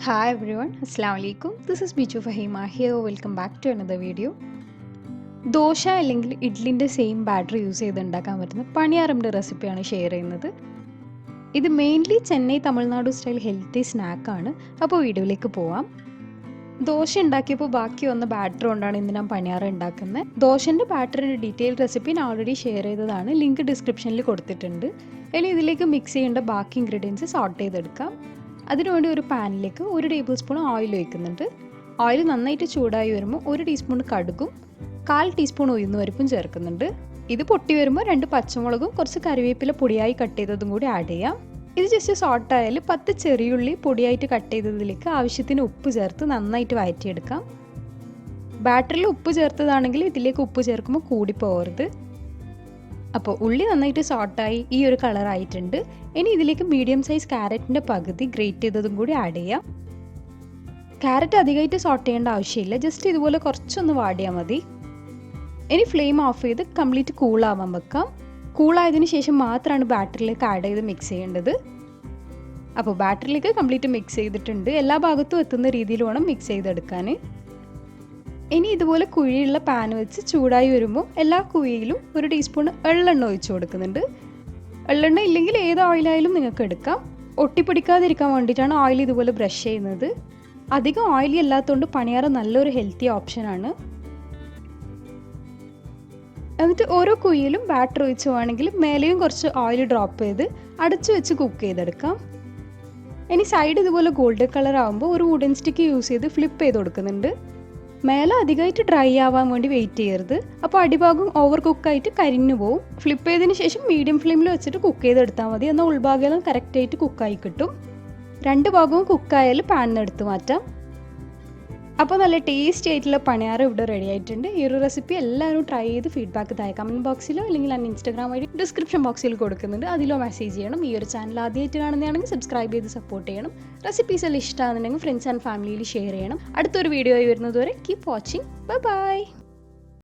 Hi everyone, Assalamu alaikum. This is Bichu Fahima here. Welcome back to another video. Dosa അല്ലെങ്കിൽ ഇഡ്ലിൻ്റെ same batter use ചെയ്ത് ഉണ്ടാക്കാൻ പറ്റുന്ന പണിയാരമിൻ്റെ റെസിപ്പിയാണ് share ചെയ്യുന്നത്. ഇത് mainly Chennai Tamil Nadu style healthy സ്നാക്കാണ്. അപ്പോൾ വീഡിയോയിലേക്ക് പോവാം. ദോശ ഉണ്ടാക്കിയപ്പോൾ ബാക്കി വന്ന ബാറ്റർ കൊണ്ടാണ് ഇന്ന് ഞാൻ പണിയാരം ഉണ്ടാക്കുന്നത്. ദോശൻ്റെ ബാറ്ററിൻ്റെ ഡീറ്റെയിൽ റെസിപ്പി ഞാൻ ഓൾറെഡി ഷെയർ ചെയ്തതാണ്. ലിങ്ക് ഡിസ്ക്രിപ്ഷനിൽ കൊടുത്തിട്ടുണ്ട്. ഇനി ഇതിലേക്ക് മിക്സ് ചെയ്യേണ്ട ബാക്കി ഇൻഗ്രീഡിയൻസ് സോർട്ട് ചെയ്തെടുക്കാം. അതിനുവേണ്ടി ഒരു പാനിലേക്ക് 1 ടേബിൾ സ്പൂൺ ഓയിൽ ഒഴിക്കുന്നുണ്ട്. ഓയിൽ നന്നായിട്ട് ചൂടായി വരുമ്പോൾ 1 ടീസ്പൂൺ കടുകും 1/4 ടീസ്പൂൺ ഉഴുന്നുപരിപ്പും ചേർക്കുന്നുണ്ട്. ഇത് പൊട്ടി വരുമ്പോൾ 2 പച്ചമുളകും കുറച്ച് കറിവേപ്പില പൊടിയായി കട്ട് ചെയ്തതും കൂടി ആഡ് ചെയ്യാം. ഇത് ജസ്റ്റ് സോട്ടായാൽ 10 ചെറിയുള്ളി പൊടിയായിട്ട് കട്ട് ചെയ്തതിലേക്ക് ആവശ്യത്തിന് ഉപ്പ് ചേർത്ത് നന്നായിട്ട് വഴറ്റിയെടുക്കാം. ബാറ്ററിൽ ഉപ്പ് ചേർത്തതാണെങ്കിൽ ഇതിലേക്ക് ഉപ്പ് ചേർക്കുമ്പോൾ കൂടിപ്പോകരുത്. അപ്പോൾ ഉള്ളി നന്നായിട്ട് സോട്ടായി ഈ ഒരു കളറായിട്ടുണ്ട്. ഇനി ഇതിലേക്ക് മീഡിയം സൈസ് ക്യാരറ്റിൻ്റെ പകുതി ഗ്രേറ്റ് ചെയ്തതും കൂടി ആഡ് ചെയ്യാം. ക്യാരറ്റ് അധികമായിട്ട് സോട്ട് ചെയ്യേണ്ട ആവശ്യമില്ല, ജസ്റ്റ് ഇതുപോലെ കുറച്ചൊന്ന് വാടിയാൽ മതി. ഇനി ഫ്ലെയിം ഓഫ് ചെയ്ത് കംപ്ലീറ്റ് കൂളാവാൻ വെക്കാം. കൂളായതിനു ശേഷം മാത്രമാണ് ബാറ്ററിലേക്ക് ആഡ് ചെയ്ത് മിക്സ് ചെയ്യേണ്ടത്. അപ്പോൾ ബാറ്ററിലേക്ക് കംപ്ലീറ്റ് മിക്സ് ചെയ്തിട്ടുണ്ട്. എല്ലാ ഭാഗത്തും എത്തുന്ന രീതിയിൽ വേണം മിക്സ് ചെയ്തെടുക്കാൻ. ഇനി ഇതുപോലെ കുഴിയുള്ള പാൻ വെച്ച് ചൂടായി വരുമ്പോൾ എല്ലാ കുഴിയിലും 1 ടീസ്പൂൺ എള്ളെണ്ണ ഒഴിച്ച് കൊടുക്കുന്നുണ്ട്. എള്ളെണ്ണ ഇല്ലെങ്കിൽ ഏത് ഓയിലായാലും നിങ്ങൾക്ക് എടുക്കാം. ഒട്ടിപ്പിടിക്കാതിരിക്കാൻ വേണ്ടിയിട്ടാണ് ഓയിൽ ഇതുപോലെ ബ്രഷ് ചെയ്യുന്നത്. അധികം ഓയിലി അല്ലാത്തതുകൊണ്ട് പണിയാരം നല്ലൊരു ഹെൽത്തി ഓപ്ഷനാണ്. എന്നിട്ട് ഓരോ കുഴിയിലും ബാറ്റർ ഒഴിച്ച് വേണമെങ്കിൽ മേലെയും കുറച്ച് ഓയിൽ ഡ്രോപ്പ് ചെയ്ത് അടച്ചു വെച്ച് കുക്ക് ചെയ്തെടുക്കാം. ഇനി സൈഡ് ഇതുപോലെ ഗോൾഡൻ കളർ ആകുമ്പോൾ ഒരു വുഡൻ സ്റ്റിക്ക് യൂസ് ചെയ്ത് ഫ്ലിപ്പ് ചെയ്ത് കൊടുക്കുന്നുണ്ട്. മേലെ അധികമായിട്ട് ഡ്രൈ ആവാൻ വേണ്ടി വെയിറ്റ് ചെയ്യരുത്, അപ്പോൾ അടിഭാഗം ഓവർ കുക്കായിട്ട് കരിഞ്ഞു പോകും. ഫ്ലിപ്പ് ചെയ്തതിന് ശേഷം മീഡിയം ഫ്ലെയിമിൽ വെച്ചിട്ട് കുക്ക് ചെയ്തെടുത്താൽ മതി. എന്നാൽ ഉൾഭാഗം കറക്റ്റായിട്ട് കുക്കായി കിട്ടും. 2 ഭാഗവും കുക്കായാൽ പാനിൽ എടുത്ത് മാറ്റാം. അപ്പോൾ നല്ല ടേസ്റ്റി ആയിട്ടുള്ള പണിയാരം ഇവിടെ റെഡി ആയിട്ടുണ്ട്. ഈ ഒരു റെസിപ്പി എല്ലാവരും ട്രൈ ചെയ്ത് ഫീഡ്ബാക്ക് താഴെ കമൻറ്റ് ബോക്സിലോ അല്ലെങ്കിൽ ഞാൻ ഇൻസ്റ്റാഗ്രാം വഴി ഡിസ്ക്രിപ്ഷൻ ബോക്സിൽ കൊടുക്കുന്നുണ്ട്, അതിലോ മെസ്സേജ് ചെയ്യണം. ഈ ഒരു ചാനൽ ആദ്യമായിട്ട് കാണുന്നതാണെങ്കിൽ സബ്സ്ക്രൈബ് ചെയ്ത് സപ്പോർട്ട് ചെയ്യണം. റെസിപ്പീസ് എല്ലാം ഇഷ്ടമാണെന്നുണ്ടെങ്കിൽ ഫ്രണ്ട്സ് ആൻഡ് ഫാമിലിയിൽ ഷെയർ ചെയ്യണം. അടുത്തൊരു വീഡിയോ ആയി വരുന്നതുവരെ കീപ് വാച്ചിങ്. Bye bye.